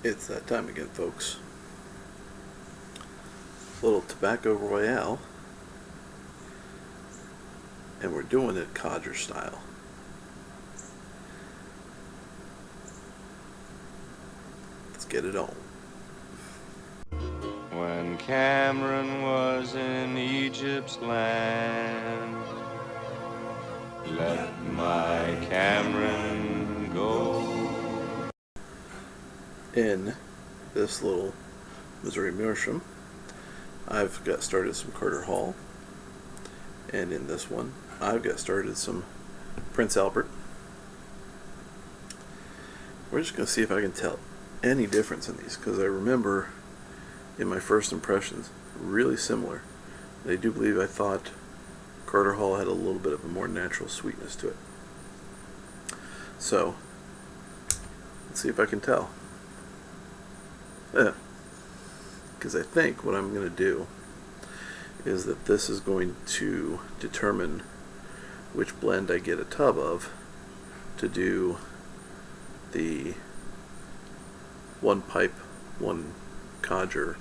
It's that time again, folks. A little tobacco Royale, and we're doing it Codgers style. Let's get it on. When Cameron was in Egypt's land, let my Cameron go. In this little Missouri Meerschaum, I've got started some Carter Hall, and in this one, I've got started some Prince Albert. We're just going to see if I can tell any difference in these, because I remember in my first impressions, really similar. I do believe I thought Carter Hall had a little bit of a more natural sweetness to it. So, let's see if I can tell. Because I think what I'm going to do is that this is going to determine which blend I get a tub of to do the one pipe, one codger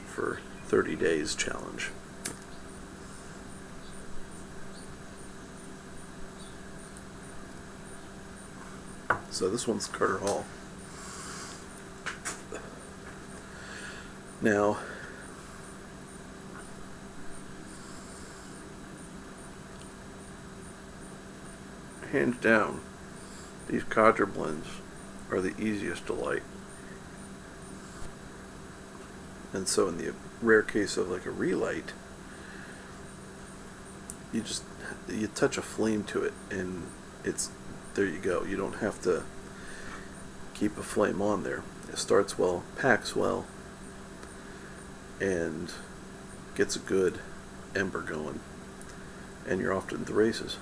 for 30 days challenge. So this one's Carter Hall. Now, hands down, these codger blends are the easiest to light. And so in the rare case of like a relight, you touch a flame to it and it's there you go. You don't have to keep a flame on there. It starts well, packs well, and gets a good ember going, and you're off to the races.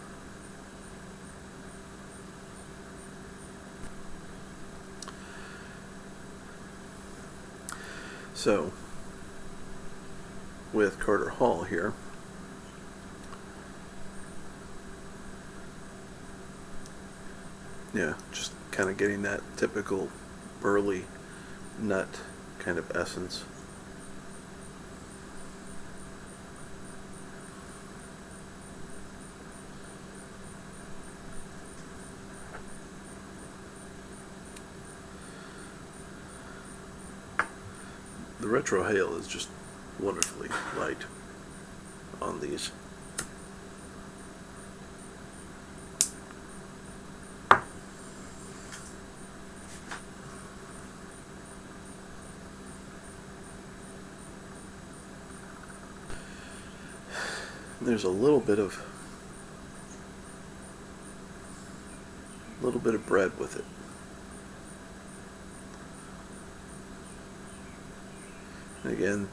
So, with Carter Hall here, yeah, just kind of getting that typical burley nut kind of essence. The retro hail is just wonderfully light on these. There's a little bit of bread with it. And again,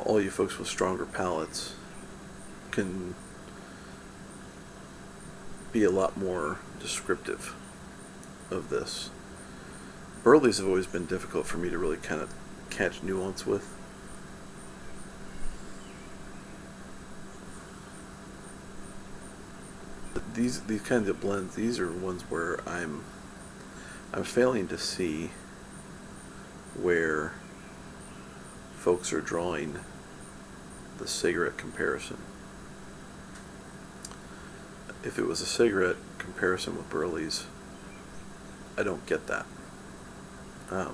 all you folks with stronger palates can be a lot more descriptive of this. Burleys have always been difficult for me to really kind of catch nuance with. These kinds of blends, these are ones where I'm failing to see where folks are drawing the cigarette comparison. If it was a cigarette comparison with Burleys, I don't get that. I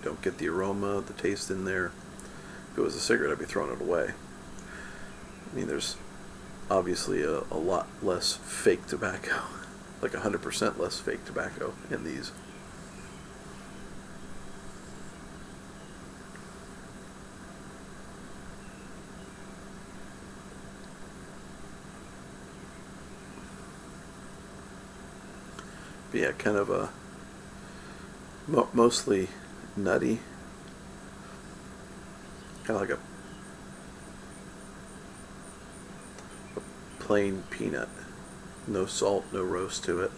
don't get the aroma, the taste in there. If it was a cigarette, I'd be throwing it away. I mean, there's obviously a lot less fake tobacco, like 100% less fake tobacco in these. But yeah, kind of a mostly nutty, kind of like a plain peanut. No salt, no roast to it.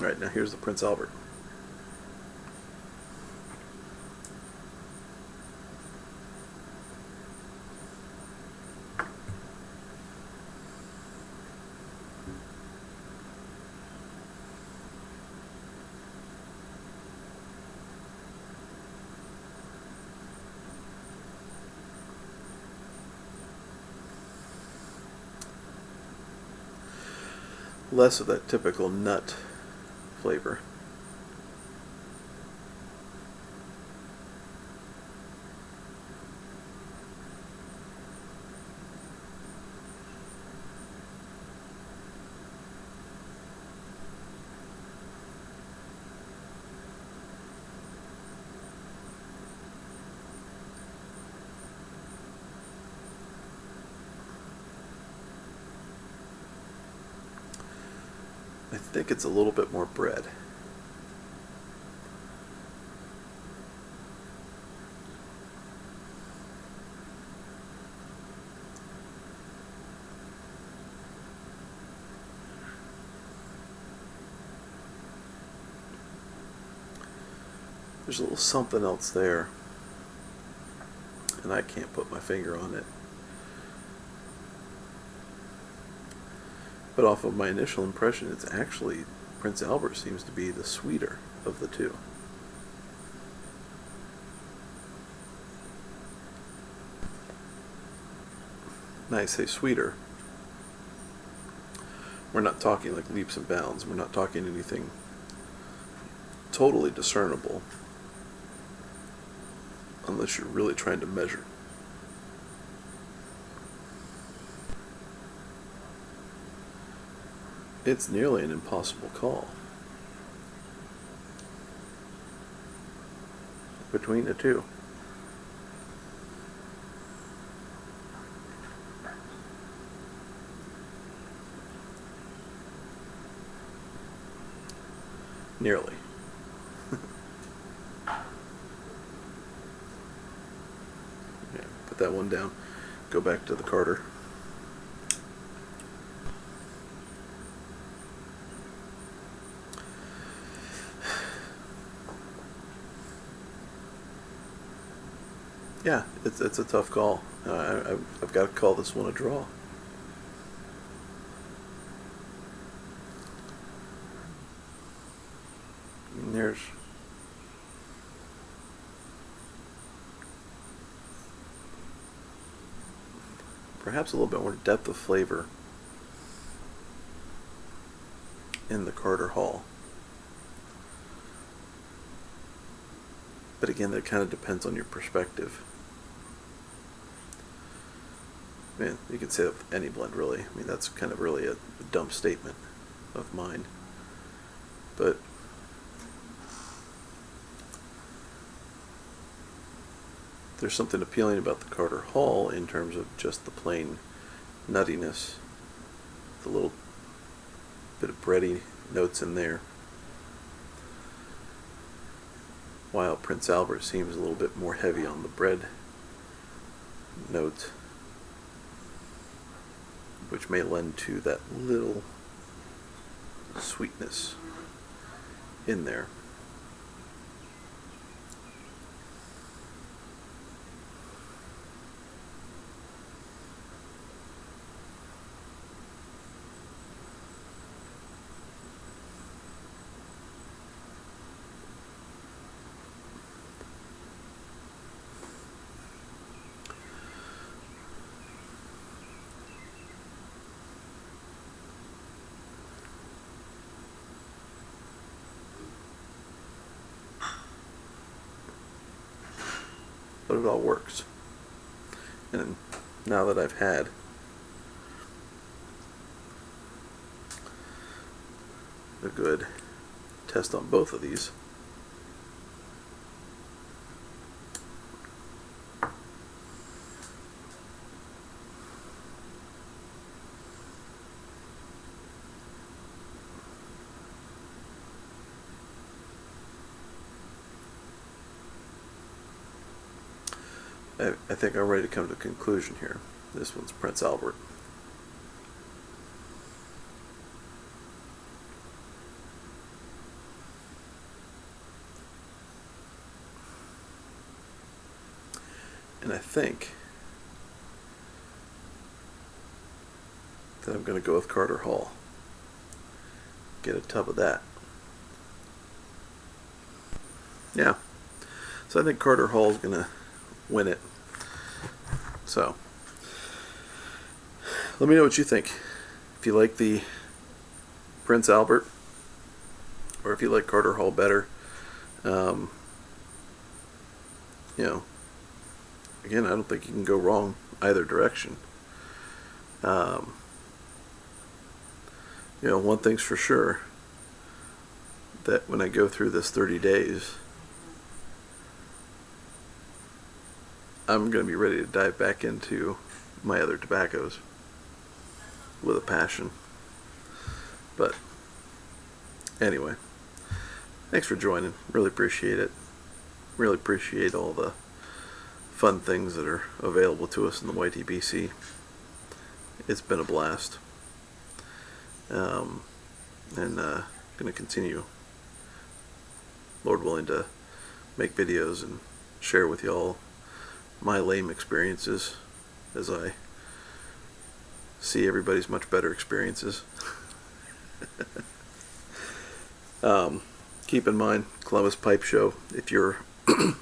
Alright, now here's the Prince Albert. Less of that typical nut flavor. I think it's a little bit more bread. There's a little something else there, and I can't put my finger on it. But off of my initial impression, it's actually Prince Albert seems to be the sweeter of the two. Now I say sweeter, we're not talking like leaps and bounds. We're not talking anything totally discernible, unless you're really trying to measure. It's nearly an impossible call between the two. Nearly. Yeah, put that one down. Go back to the Carter. Yeah, it's a tough call. I've got to call this one a draw. And there's perhaps a little bit more depth of flavor in the Carter Hall. But again, that kind of depends on your perspective. Man, you could say that with any blend, really. I mean, that's kind of really a dumb statement of mine. But there's something appealing about the Carter Hall in terms of just the plain nuttiness, the little bit of bready notes in there. While Prince Albert seems a little bit more heavy on the bread notes, which may lend to that little sweetness in there. But it all works. And now that I've had a good test on both of these, I think I'm ready to come to a conclusion here. This one's Prince Albert. And I think that I'm going to go with Carter Hall. Get a tub of that. Yeah. So I think Carter Hall's going to win it. So, let me know what you think. If you like the Prince Albert, or if you like Carter Hall better. You know, again, I don't think you can go wrong either direction. You know, one thing's for sure, that when I go through this 30 days, I'm going to be ready to dive back into my other tobaccos with a passion. But anyway, thanks for joining. Really appreciate it. Really appreciate all the fun things that are available to us in the YTBC. It's been a blast. And going to continue, Lord willing, to make videos and share with y'all my lame experiences as I see everybody's much better experiences. Keep in mind, Columbus Pipe Show, if you're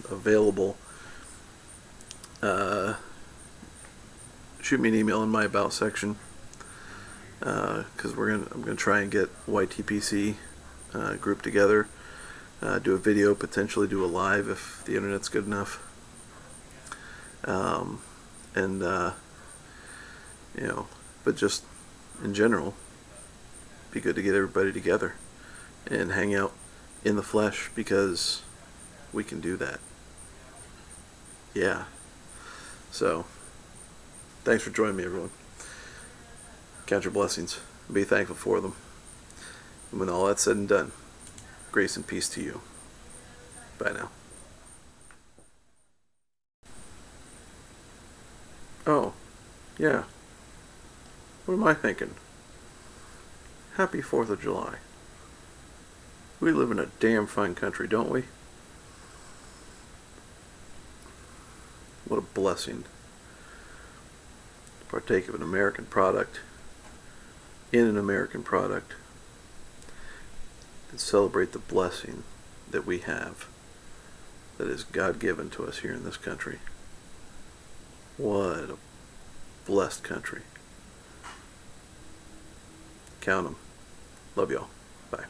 available, shoot me an email in my About section, because I'm gonna try and get YTPC group together, do a video, potentially do a live if the internet's good enough, and you know, but just in general, be good to get everybody together and hang out in the flesh, because we can do that. Yeah. So, thanks for joining me, everyone. Count your blessings. Be thankful for them. And when all that's said and done, grace and peace to you. Bye now. Oh, yeah. What am I thinking? Happy 4th of July. We live in a damn fine country, don't we? What a blessing to partake of an American product, in an American product, and celebrate the blessing that we have, that is God-given to us here in this country. What a blessed country. Count 'em. Love y'all. Bye.